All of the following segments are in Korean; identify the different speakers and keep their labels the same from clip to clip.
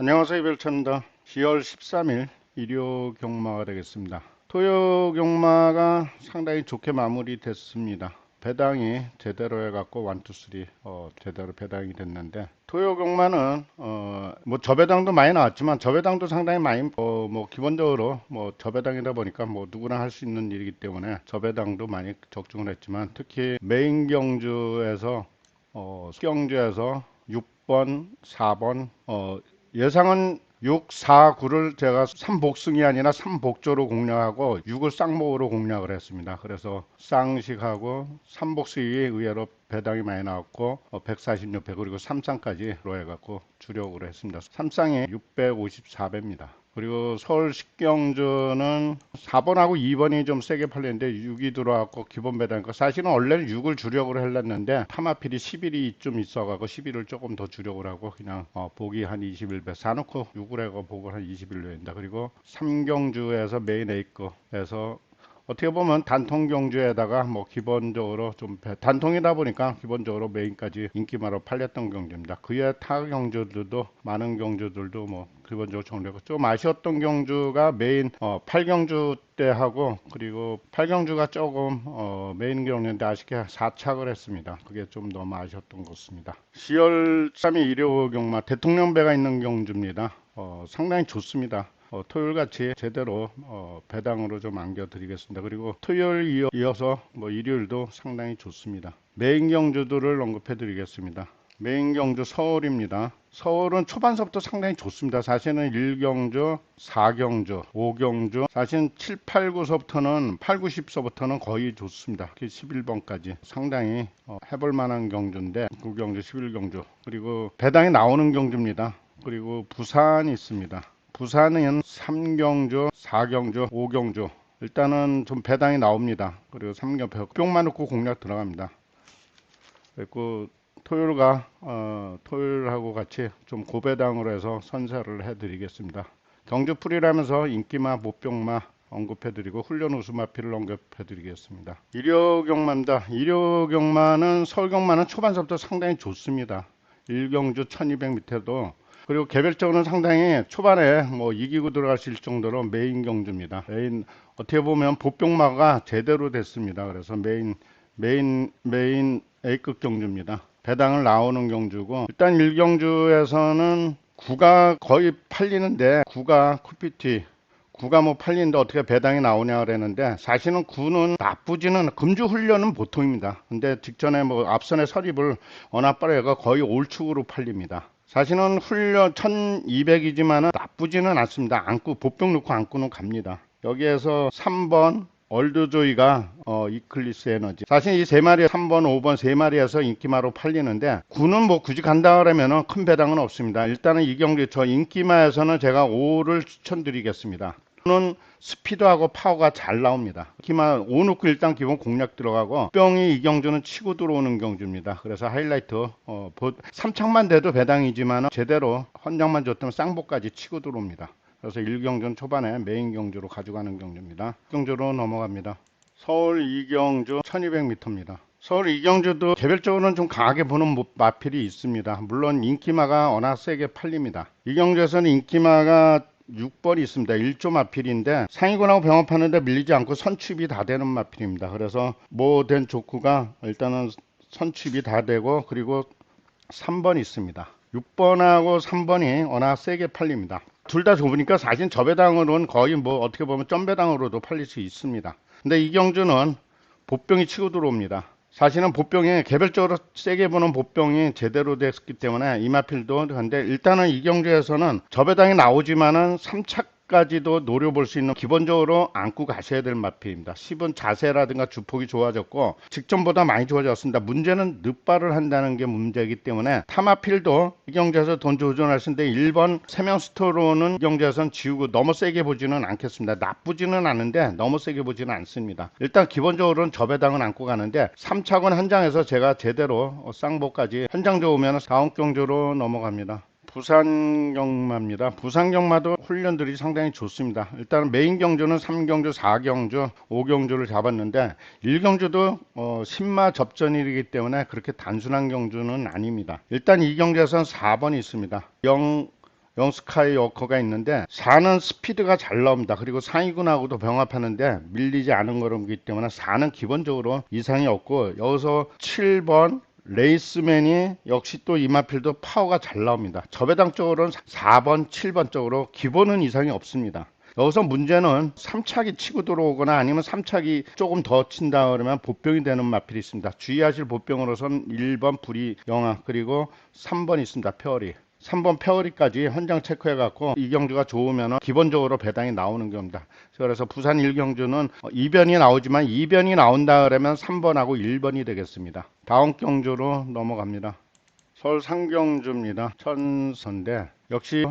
Speaker 1: 안녕하세요. 별천입니다. 10월 13일 일요 경마가 되겠습니다. 토요 경마가 상당히 좋게 마무리됐습니다. 배당이 제대로 해갖고 1, 2, 3 제대로 배당이 됐는데 토요 경마는 뭐 저배당도 많이 나왔지만 저배당도 상당히 많이 뭐 기본적으로 뭐 저배당이다 보니까 뭐 누구나 할 수 있는 일이기 때문에 저배당도 많이 적중을 했지만 특히 메인 경주에서 경주에서 6번, 4번 예상은 6, 4, 9를 제가 3복승이 아니라 3복조로 공략하고 6을 쌍목으로 공략을 했습니다. 그래서 쌍식하고 3복승이 의외로 배당이 많이 나왔고 146배 그리고 3쌍까지로 해갖고 주력으로 했습니다. 3쌍이 654배입니다. 그리고 서울 식경주는 4번하고 2번이 좀 세게 팔렸는데 6이 들어왔고 기본 배당이니까 사실은 원래는 6을 주력으로 했렸는데 타마필이 11이 좀 있어가고 11을 조금 더 주력을 하고 그냥 보기 한 21배 사놓고 6을 해고 보고 한 21로 했다. 그리고 삼경주에서 메인 A급에서 어떻게 보면 단통 경주에다가 뭐 기본적으로 좀 단통이다 보니까 기본적으로 메인까지 인기마로 팔렸던 경주입니다. 그외 타 경주들도 많은 경주들도 뭐 기본적으로 정리하고 좀 아쉬웠던 경주가 메인 8경주 때 하고 그리고 8경주가 조금 메인 경주인데 아쉽게 4착을 했습니다. 그게 좀 너무 아쉬웠던 것 같습니다. 10월 3일 일요 경마 대통령배가 있는 경주입니다. 상당히 좋습니다. 토요일같이 제대로 배당으로 좀 안겨드리겠습니다. 그리고 토요일 이어서 뭐 일요일도 상당히 좋습니다. 메인 경주들을 언급해드리겠습니다. 메인 경주 서울입니다. 서울은 초반서부터 상당히 좋습니다. 사실은 1경주, 4경주, 5경주, 사실 7, 8, 9서부터는 8, 9, 10서부터는 거의 좋습니다. 11번까지 상당히 해볼 만한 경주인데 9경주, 11경주 그리고 배당이 나오는 경주입니다. 그리고 부산이 있습니다. 부산은 3경주, 4경주, 5경주 일단은 좀 배당이 나옵니다. 그리고 3경주 뿅만 넣고 공략 들어갑니다. 그리고 토요일하고 같이 좀 고배당으로 해서 선사를 해드리겠습니다. 경주풀이라면서 인기마, 못병마 언급해드리고 훈련 우수마피를 언급해드리겠습니다. 일요경마입니다. 일요경마는 서울경마는 초반서부터 상당히 좋습니다. 1경주 1200 밑에도 그리고 개별적으로는 상당히 초반에 뭐 이기고 들어가실 정도로 메인 경주입니다. 메인 어떻게 보면 보병마가 제대로 됐습니다. 그래서 메인 A급 경주입니다. 배당을 나오는 경주고 일단 1경주에서는 9가 거의 팔리는데 9가 쿠피티 9가 뭐 팔리는데 어떻게 배당이 나오냐 그랬는데 사실은 9는 나쁘지는 금주 훈련은 보통입니다. 근데 직전에 뭐 앞선에 서립을 워낙 빠르게 거의 올축으로 팔립니다. 사실은 훈련 1200이지만은 나쁘지는 않습니다. 안고 보병 넣고 안고는 갑니다. 여기에서 3번 얼드조이가 이클리스 에너지 사실 이 세 마리 3번 5번 세 마리에서 인기마로 팔리는데 9는 뭐 굳이 간다 그러면은 큰 배당은 없습니다. 일단은 이 경기 저 인기마에서는 제가 5를 추천드리겠습니다. 9는 스피드하고 파워가 잘 나옵니다. 기만 5 넣고 일단 기본 공략 들어가고 뿅이 이 경주는 치고 들어오는 경주입니다. 그래서 하이라이트 3착만 돼도 배당이지만 제대로 헌장만 줬다면 쌍복까지 치고 들어옵니다. 그래서 1경주는 초반에 메인 경주로 가져가는 경주입니다. 경주로 넘어갑니다. 서울 2경주 1200m입니다. 서울 2경주도 개별적으로는 좀 강하게 보는 마필이 있습니다. 물론 인기마가 워낙 세게 팔립니다. 2경주에서는 인기마가 6번이 있습니다. 1조 마필인데 상위권하고 병합하는데 밀리지 않고 선취입이 다 되는 마필입니다. 그래서 모된 조크가 일단은 선취입이 다 되고 그리고 3번 있습니다. 6번하고 3번이 워낙 세게 팔립니다. 둘 다 좁으니까 사실 저배당으로는 거의 뭐 어떻게 보면 점배당으로도 팔릴 수 있습니다. 근데 이 경주는 보병이 치고 들어옵니다. 사실은 보병이 개별적으로 세게 보는 보병이 제대로 됐기 때문에 이마필도 근데 일단은 이 경주에서는 저배당이 나오지만은 3차까지도 노려볼 수 있는 기본적으로 안고 가셔야 될 마필입니다. 10은 자세라든가 주폭이 좋아졌고 직전보다 많이 좋아졌습니다. 문제는 늑발을 한다는 게 문제이기 때문에 타마필도 이 경주에서 돈 조절할 수 있는데 1번 세명스토로는 이 경주에서는 지우고 너무 세게 보지는 않겠습니다. 나쁘지는 않은데 너무 세게 보지는 않습니다. 일단 기본적으로는 저배당은 안고 가는데 3차권 한 장에서 제가 제대로 쌍복까지 한 장 좋으면 다음 경주로 넘어갑니다. 부산 경마입니다. 부산 경마도 훈련들이 상당히 좋습니다. 일단 메인 경주는 3경주, 4경주, 5경주를 잡았는데 1경주도 신마 접전이기 때문에 그렇게 단순한 경주는 아닙니다. 일단 이 경주에서는 4번이 있습니다. 영스카이워커가 있는데 4는 스피드가 잘 나옵니다. 그리고 상위군하고도 병합하는데 밀리지 않은 거기 때문에 4는 기본적으로 이상이 없고, 여기서 7번 레이스맨이 역시 또 이마필도 파워가 잘 나옵니다. 저배당 쪽으로는 4번, 7번 쪽으로 기본은 이상이 없습니다. 여기서 문제는 3차기 치고 들어오거나 아니면 3차기 조금 더 친다 그러면 보병이 되는 마필이 있습니다. 주의하실 보병으로선 1번 불이 영하, 그리고 3번 있습니다. 페어리. 3번 페어리까지 현장 체크해 갖고 이경주가 좋으면 기본적으로 배당이 나오는 겁니다. 그래서 부산 1경주는 2변이 나오지만 2변이 나온다 그러면 3번하고 1번이 되겠습니다. 다음 경주로 넘어갑니다. 서울 상경주입니다. 천선대. 역시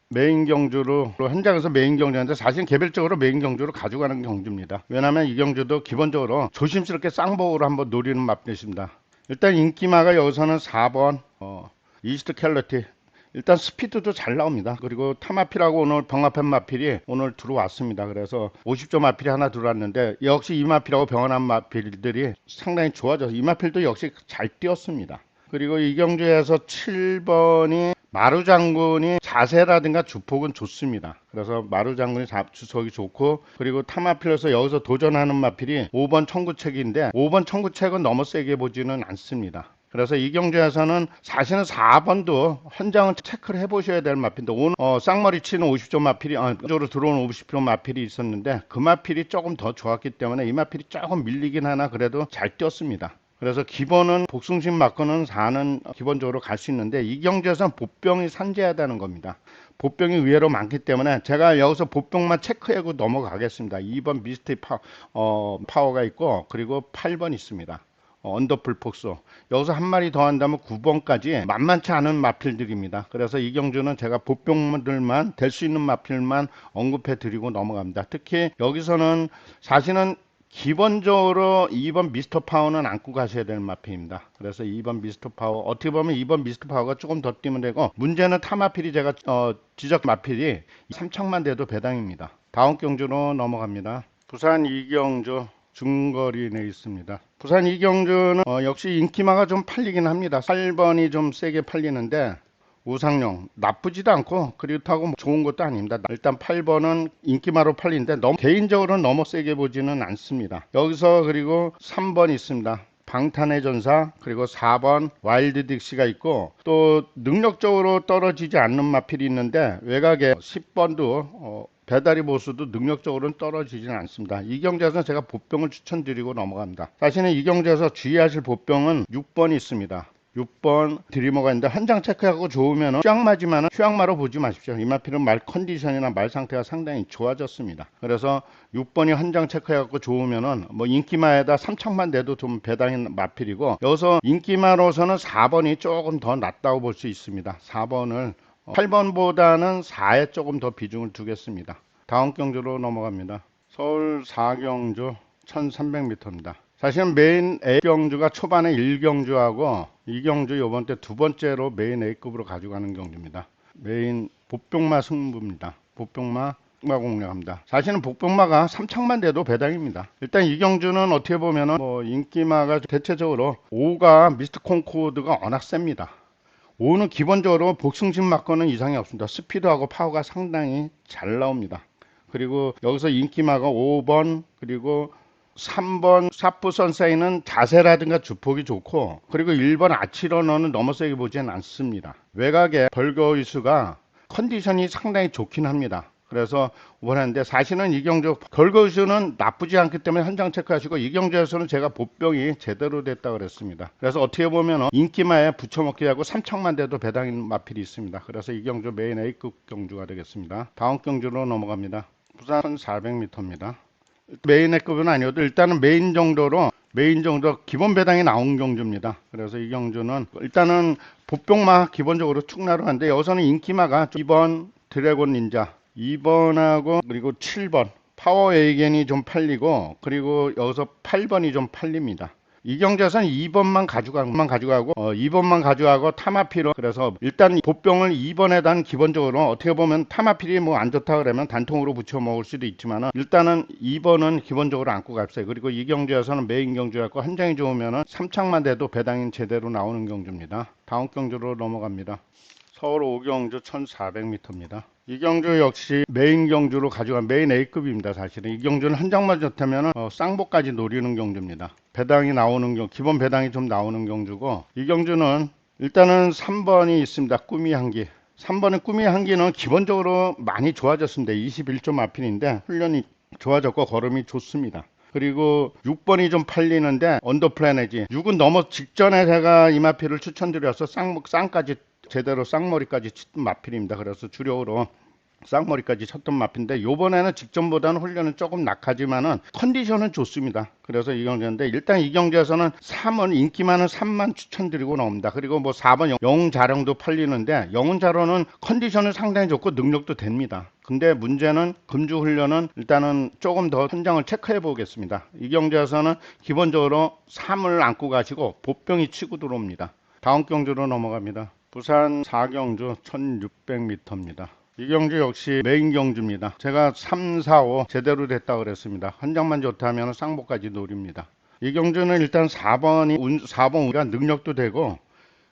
Speaker 1: 메인 경주로 현장에서 메인 경주인데 사실 개별적으로 메인 경주로 가져가는 경주입니다. 왜냐하면 이 경주도 기본적으로 조심스럽게 쌍복으로 한번 노리는 맛이십니다. 일단 인기마가 여기서는 4번 이스트 캘러티. 일단 스피드도 잘 나옵니다. 그리고 타마필하고 오늘 병합한 마필이 오늘 들어왔습니다. 그래서 50점 마필이 하나 들어왔는데 역시 이 마필하고 병합한 마필들이 상당히 좋아져서 이 마필도 역시 잘 뛰었습니다. 그리고 이 경주에서 7번이 마루 장군이 자세라든가 주폭은 좋습니다. 그래서 마루 장군이 주석이 좋고, 그리고 타마필에서 여기서 도전하는 마필이 5번 청구책인데 5번 청구책은 너무 세게 보지는 않습니다. 그래서 이 경주에서는 사실은 4번도 현장을 체크를 해보셔야 될 마필인데 오늘 쌍머리 치는 50점 마필이 쪽으로 들어오는 50점 마필이 있었는데 그 마필이 조금 더 좋았기 때문에 이 마필이 조금 밀리긴 하나 그래도 잘 뛰었습니다. 그래서 기본은 복숭심 맞고는 4는 기본적으로 갈 수 있는데 이 경주에서는 보병이 산재하다는 겁니다. 보병이 의외로 많기 때문에 제가 여기서 보병만 체크하고 넘어가겠습니다. 2번 미스테리 파워가 있고, 그리고 8번 있습니다. 언더풀 폭소. 여기서 한 마리 더 한다면 9번까지 만만치 않은 마필들입니다. 그래서 이 경주는 제가 보병들만 될 수 있는 마필만 언급해 드리고 넘어갑니다. 특히 여기서는 사실은 기본적으로 2번 미스터 파워는 안고 가셔야 되는 마필입니다. 그래서 2번 미스터 파워, 어떻게 보면 2번 미스터 파워가 조금 더 뛰면 되고, 문제는 타마필이 제가 지적 마필이 3척만 돼도 배당입니다. 다음 경주로 넘어갑니다. 부산 이경주 중거리 내에 있습니다. 부산 이경주는 역시 인기마가 좀 팔리긴 합니다. 8번이 좀 세게 팔리는데 우상용 나쁘지도 않고 그렇다고 좋은 것도 아닙니다. 일단 8번은 인기마로 팔리는데 개인적으로는 너무 세게 보지는 않습니다. 여기서 그리고 3번 있습니다. 방탄의 전사, 그리고 4번 와일드 딕시가 있고, 또 능력적으로 떨어지지 않는 마필이 있는데 외곽에 10번도 배다리 보수도 능력적으로는 떨어지지는 않습니다. 이 경주에서는 제가 보병을 추천드리고 넘어갑니다. 사실은 이 경주에서 주의하실 보병은 6번이 있습니다. 6번 드리머가 있는데 현장 체크하고 좋으면 휴양마지만 휴양마로 보지 마십시오. 이 마필은 말 컨디션이나 말 상태가 상당히 좋아졌습니다. 그래서 6번이 현장 체크해갖고 좋으면은 인기마에다 3척만 돼도 좀 배당인 마필이고, 여기서 인기마로서는 4번이 조금 더 낫다고 볼 수 있습니다. 4번을 8번보다는 4에 조금 더 비중을 두겠습니다. 다음 경주로 넘어갑니다. 서울 4경주 1300m입니다. 사실은 메인 A경주가 초반에 1경주하고 2경주 요번 때 두 번째로 메인 A급으로 가져가는 경주입니다. 메인 복병마 승부입니다. 복병마 공략합니다. 사실은 복병마가 3척만 돼도 배당입니다. 일단 이 경주는 어떻게 보면은 인기마가 대체적으로 5가 미스트 콩코드가 워낙 셉니다. 5는 기본적으로 복승심 맞고는 이상이 없습니다. 스피드하고 파워가 상당히 잘 나옵니다. 그리고 여기서 인기마가 5번 그리고 3번 사프 선사인은 자세라든가 주폭이 좋고, 그리고 1번 아치러너는 너무 세게 보지는 않습니다. 외곽에 벌거이수가 컨디션이 상당히 좋긴 합니다. 그래서 원하는데 사실은 이경주 벌거이수는 나쁘지 않기 때문에 현장 체크하시고, 이경주에서는 제가 보병이 제대로 됐다 그랬습니다. 그래서 어떻게 보면 인기마에 붙여먹기 하고 3척만 돼도 배당인 마필이 있습니다. 그래서 이경주 메인 A급 경주가 되겠습니다. 다음 경주로 넘어갑니다. 부산 1400m입니다. 메인 A급은 아니어도 일단은 메인 정도 기본 배당이 나온 경주입니다. 그래서 이 경주는 일단은 보병마 기본적으로 축나루하는데 여기서는 인기마가 2번 드래곤 닌자, 2번하고 그리고 7번 파워 에이겐이 좀 팔리고, 그리고 여기서 8번이 좀 팔립니다. 이 경주에서는 2번만 가져가고 타마필로, 그래서 일단 보병을 2번에 단 기본적으로 어떻게 보면 타마필이 안 좋다 그러면 단통으로 붙여 먹을 수도 있지만 일단은 2번은 기본적으로 안고 갑시다. 그리고 이 경주에서는 메인 경주였고 한장이 좋으면 3척만 돼도 배당인 제대로 나오는 경주입니다. 다음 경주로 넘어갑니다. 서울 오경주 1400m입니다. 이 경주 역시 메인 경주로 가져간 메인 A급입니다. 사실은 이 경주는 한 장만 좋다면 쌍복까지 노리는 경주입니다. 배당이 나오는 기본 배당이 좀 나오는 경주고, 이 경주는 일단은 3번이 있습니다. 꿈이 한기. 3번의 꿈이 한기는 기본적으로 많이 좋아졌습니다. 21점 마필인데 훈련이 좋아졌고 걸음이 좋습니다. 그리고 6번이 좀 팔리는데 언더플래너지 6은 넘어 직전에 제가 이 마필을 추천드려서 쌍까지 제대로 쌍머리까지 쳤던 마필입니다. 그래서 주력으로 쌍머리까지 쳤던 마필인데 요번에는 직전보다는 훈련은 조금 낙하지만은 컨디션은 좋습니다. 그래서 이 경주인데 일단 이 경주에서는 3은 인기 많은 3만 추천드리고 나옵니다. 그리고 뭐 4번 영웅자령도 팔리는데 영웅자령은 컨디션은 상당히 좋고 능력도 됩니다. 근데 문제는 금주 훈련은 일단은 조금 더 현장을 체크해 보겠습니다. 이 경주에서는 기본적으로 3을 안고 가시고 보병이 치고 들어옵니다. 다음 경주로 넘어갑니다. 부산 4경주 1600m입니다. 이 경주 역시 메인 경주입니다. 제가 3, 4, 5 제대로 됐다 그랬습니다. 한 장만 좋다면 쌍복까지 노립니다. 이 경주는 일단 4번 우리가 능력도 되고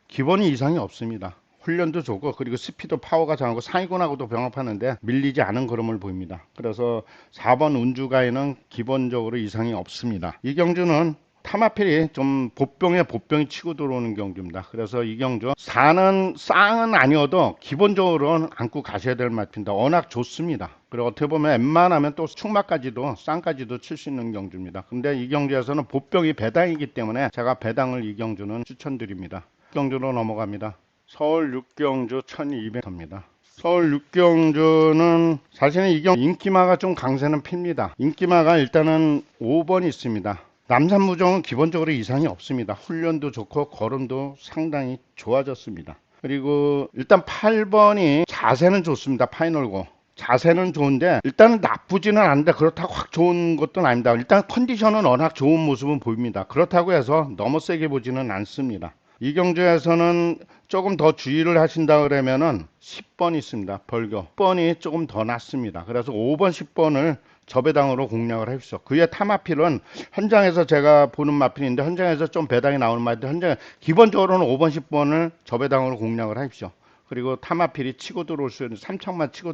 Speaker 1: 기본이 이상이 없습니다. 훈련도 좋고 그리고 스피드 파워가 강하고 상위권하고도 병합하는데 밀리지 않은 걸음을 보입니다. 그래서 4번 운주가에는 기본적으로 이상이 없습니다. 이 경주는 타마필이 좀 보병이 치고 들어오는 경주입니다. 그래서 이 경주 4는 쌍은 아니어도 기본적으로는 안고 가셔야 될 마필입니다. 워낙 좋습니다. 그리고 어떻게 보면 웬만하면 또 충마까지도 쌍까지도 칠 수 있는 경주입니다. 근데 이 경주에서는 보병이 배당이기 때문에 제가 배당을 이 경주는 추천드립니다. 경주로 넘어갑니다. 서울 6경주 1200m입니다. 서울 6경주는 사실은 이 경주 인기마가 좀 강세는 핍니다. 인기마가 일단은 5번이 있습니다. 남산무정은 기본적으로 이상이 없습니다. 훈련도 좋고 걸음도 상당히 좋아졌습니다. 그리고 일단 8번이 자세는 좋습니다. 파이널고 자세는 좋은데 일단은 나쁘지는 않은데 그렇다고 확 좋은 것도 아닙니다. 일단 컨디션은 워낙 좋은 모습은 보입니다. 그렇다고 해서 너무 세게 보지는 않습니다. 이 경주에서는 조금 더 주의를 하신다 그러면은 10번 있습니다. 벌교 10번이 조금 더 낫습니다. 그래서 5번 10번을 저배당으로 공략을 하십시오. 그의 타마필은 현장에서 제가 보는 마필인데 현장에서 좀 배당이 나오는 마필인데 현장 기본적으로는 5번 10번을 저배당으로 공략을 하십시오. 그리고 타마필이 치고 들어올 수 있는 3창만 치고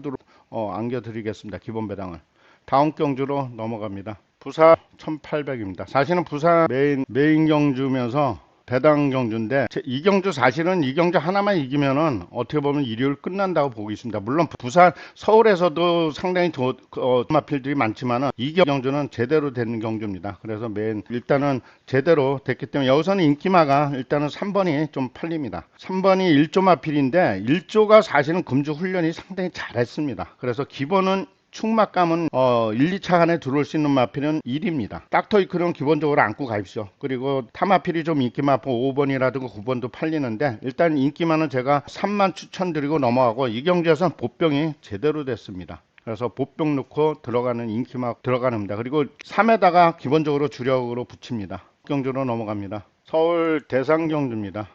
Speaker 1: 안겨드리겠습니다. 기본 배당을. 다음 경주로 넘어갑니다. 부산 1800입니다. 사실은 부산 메인 경주면서 배당 경주인데 이 경주 사실은 이 경주 하나만 이기면은 어떻게 보면 일요일 끝난다고 보고 있습니다. 물론 부산 서울에서도 상당히 마필들이 많지만은 이 경주는 제대로 된 경주입니다. 그래서 일단은 제대로 됐기 때문에 여기서는 인기마가 일단은 3번이 좀 팔립니다. 3번이 1조 마필인데 1조가 사실은 금주 훈련이 상당히 잘했습니다. 그래서 기본은 충막감은 1, 2차 안에 들어올 수 있는 마필은 1입니다. 닥터이클은 기본적으로 안고 가십시오. 그리고 타마필이 좀 인기만 5번이라든가 9번도 팔리는데 일단 인기만은 제가 3만 추천드리고 넘어가고 이 경주에서는 보병이 제대로 됐습니다. 그래서 보병 넣고 들어가는 인기막 들어가는입니다. 그리고 3에다가 기본적으로 주력으로 붙입니다. 경주로 넘어갑니다. 서울 대상경주입니다.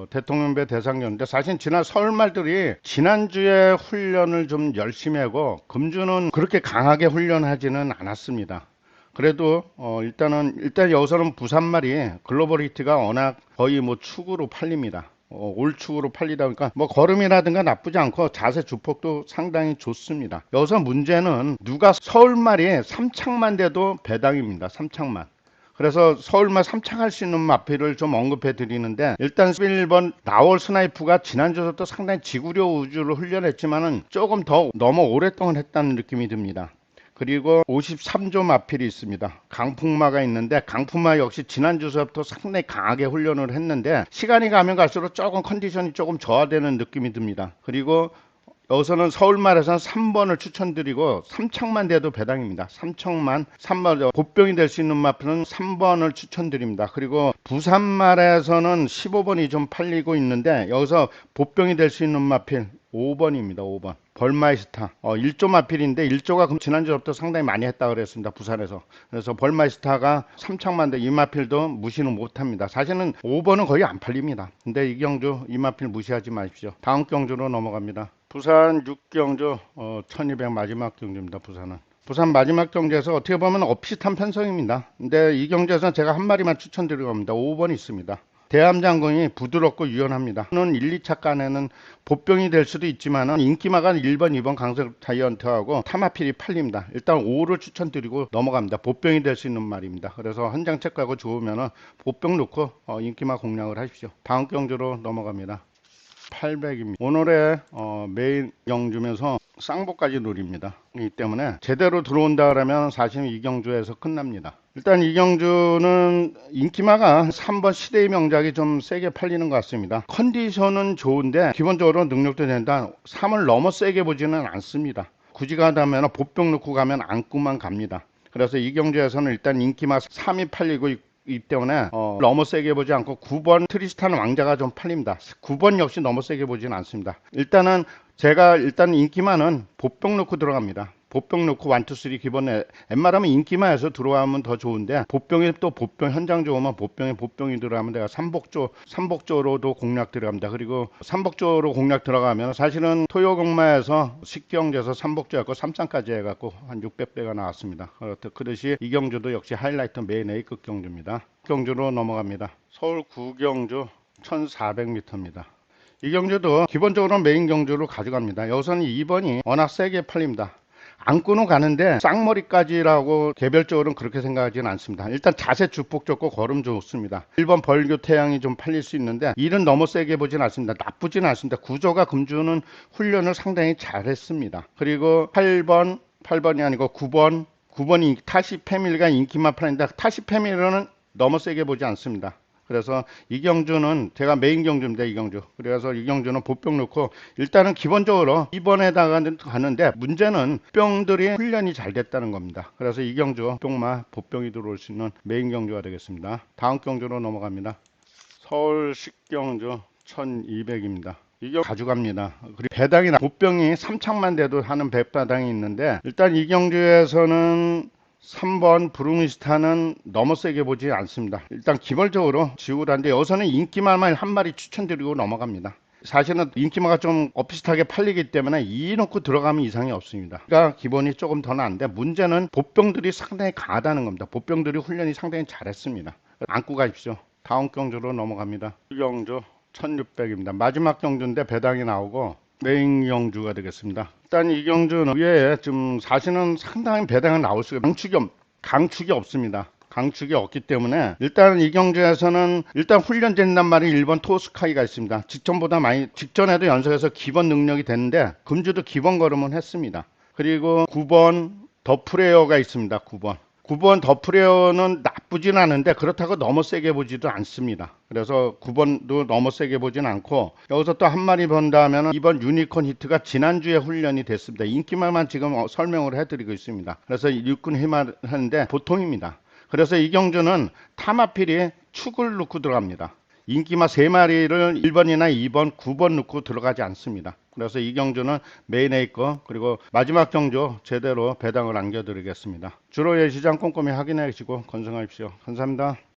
Speaker 1: 대통령배 대상경인데 사실 지난 설말들이 지난주에 훈련을 좀 열심히 하고 금주는 그렇게 강하게 훈련하지는 않았습니다. 그래도 일단 여기서는 부산말이 글로벌 히트가 워낙 거의 뭐 축으로 팔립니다. 올축으로 팔리다 보니까 뭐 걸음이라든가 나쁘지 않고 자세 주폭도 상당히 좋습니다. 여기서 문제는 누가 서울말이 3창만 돼도 배당입니다. 3창만. 그래서 서울만 3창할 수 있는 마필을 좀 언급해 드리는데 일단 11번 나월 스나이프가 지난주부터 상당히 지구력 우주를 훈련했지만은 조금 더 너무 오랫동안 했다는 느낌이 듭니다. 그리고 53조 마필이 있습니다. 강풍마가 있는데 강풍마 역시 지난주부터 상당히 강하게 훈련을 했는데 시간이 가면 갈수록 조금 컨디션이 조금 저하되는 느낌이 듭니다. 그리고 여기서는 서울말에서는 3번을 추천드리고 3창만 돼도 배당입니다. 3번 보병이 될 수 있는 마필은 3번을 추천드립니다. 그리고 부산말에서는 15번이 좀 팔리고 있는데 여기서 보병이 될 수 있는 마필 5번입니다. 5번 벌마이스타 1조 마필인데 1조가 지난주부터 상당히 많이 했다 그랬습니다. 부산에서. 그래서 벌마이스타가 3창만 돼 이 마필도 무시는 못합니다. 사실은 5번은 거의 안 팔립니다. 근데 이 경주 이 마필 무시하지 마십시오. 다음 경주로 넘어갑니다. 부산 6경주 1200 마지막 경주입니다. 부산 마지막 경주에서 어떻게 보면 엇비슷한 편성입니다. 근데 이 경주에서는 제가 한 마리만 추천드리고 갑니다. 5번 있습니다. 대함장군이 부드럽고 유연합니다. 는 1, 2차 간에는 보병이 될 수도 있지만 인기마가 1번, 2번 강석 자이언트하고 타마필이 팔립니다. 일단 5를 추천드리고 넘어갑니다. 보병이 될 수 있는 말입니다. 그래서 현장 체크하고 좋으면 보병 놓고 인기마 공략을 하십시오. 다음 경주로 넘어갑니다. 800입니다. 오늘의 메인 경주면서 쌍복까지 노립니다. 이 때문에 제대로 들어온다 그러면 사실 이 경주에서 끝납니다. 일단 이 경주는 인기마가 3번 시대의 명작이 좀 세게 팔리는 것 같습니다. 컨디션은 좋은데 기본적으로 능력도 된다. 3을 너무 세게 보지는 않습니다. 굳이 가다면 보병 넣고 가면 안고만 갑니다. 그래서 이 경주에서는 일단 인기마 3이 팔리고 있기 때문에 너무 세게 보지 않고 9번 트리스탄 왕자가 좀 팔립니다. 9번 역시 너무 세게 보지는 않습니다. 일단은 제가 인기마는 보병 넣고 들어갑니다. 보병 넣고 1, 2, 3 기본에 웬만하면 인기마에서 들어가면 더 좋은데 보병이 또 보병 현장 좋으면 보병이 들어가면 내가 삼복조로도 공략 들어갑니다. 그리고 삼복조로 공략 들어가면 사실은 토요공마에서 식경제에서 삼복조였고 삼상까지 해갖고 한 600배가 나왔습니다. 그렇듯이 이 경주도 역시 하이라이트 메인 A급 경주입니다. 경주로 넘어갑니다. 서울 구경주 1400m입니다. 이 경주도 기본적으로 메인 경주로 가져갑니다. 여기서는 2번이 워낙 세게 팔립니다. 안고는 가는데 쌍머리까지라고 개별적으로는 그렇게 생각하지는 않습니다. 일단 자세 주폭 좋고 걸음 좋습니다. 1번 벌교 태양이 좀 팔릴 수 있는데 일은 너무 세게 보진 않습니다. 나쁘진 않습니다. 구조가 금주는 훈련을 상당히 잘했습니다. 그리고 8번이 아니고 9번이 타시 패밀리가 인기만 팔린다. 타시 패밀리는 너무 세게 보지 않습니다. 그래서 이 경주는 제가 메인 경주입니다. 이 경주. 그래서 이 경주는 보병 넣고 일단은 기본적으로 2번에다가 가는데 문제는 병들이 훈련이 잘 됐다는 겁니다. 그래서 이 경주 병마 보병이 들어올 수 있는 메인 경주가 되겠습니다. 다음 경주로 넘어갑니다. 서울 식경주 1200입니다. 이게 가져갑니다. 그리고 배당이나 보병이 3창만 돼도 하는 배바당이 있는데 일단 이 경주에서는 3번 브루미스타는 너무 세게 보지 않습니다. 일단 기본적으로 지우라는데 여기서는 인기마만 한 마리 추천드리고 넘어갑니다. 사실은 인기마가 좀 비슷하게 팔리기 때문에 2 넣고 들어가면 이상이 없습니다. 그러니까 기본이 조금 더 나은데 문제는 보병들이 상당히 강하다는 겁니다. 보병들이 훈련이 상당히 잘했습니다. 안고 가십시오. 다음 경주로 넘어갑니다. 경주 1600입니다. 마지막 경주인데 배당이 나오고 메인 경주가 되겠습니다. 일단 이 경주는 위에 좀 사실은 상당히 배당이 나올 수가 강축이 없습니다. 강축이 없기 때문에 일단 이 경주에서는 일단 훈련된단 말이 1번 토스카이가 있습니다. 직전에도 연속해서 기본 능력이 됐는데 금주도 기본 걸음은 했습니다. 그리고 9번 더프레어가 있습니다. 9번 더프레어는 나쁘진 않은데 그렇다고 너무 세게 보지도 않습니다. 그래서 9번도 너무 세게 보진 않고 여기서 또 한 마리 본다면 이번 유니콘 히트가 지난주에 훈련이 됐습니다. 인기말만 지금 설명을 해드리고 있습니다. 그래서 육군 힘을 하는데 보통입니다. 그래서 이 경주는 타마필이 축을 넣고 들어갑니다. 인기마 3마리를 1번이나 2번, 9번 넣고 들어가지 않습니다. 그래서 이 경주는 메인 A 거 그리고 마지막 경주 제대로 배당을 안겨드리겠습니다. 주로 예시장 꼼꼼히 확인해 주시고 건승하십시오. 감사합니다.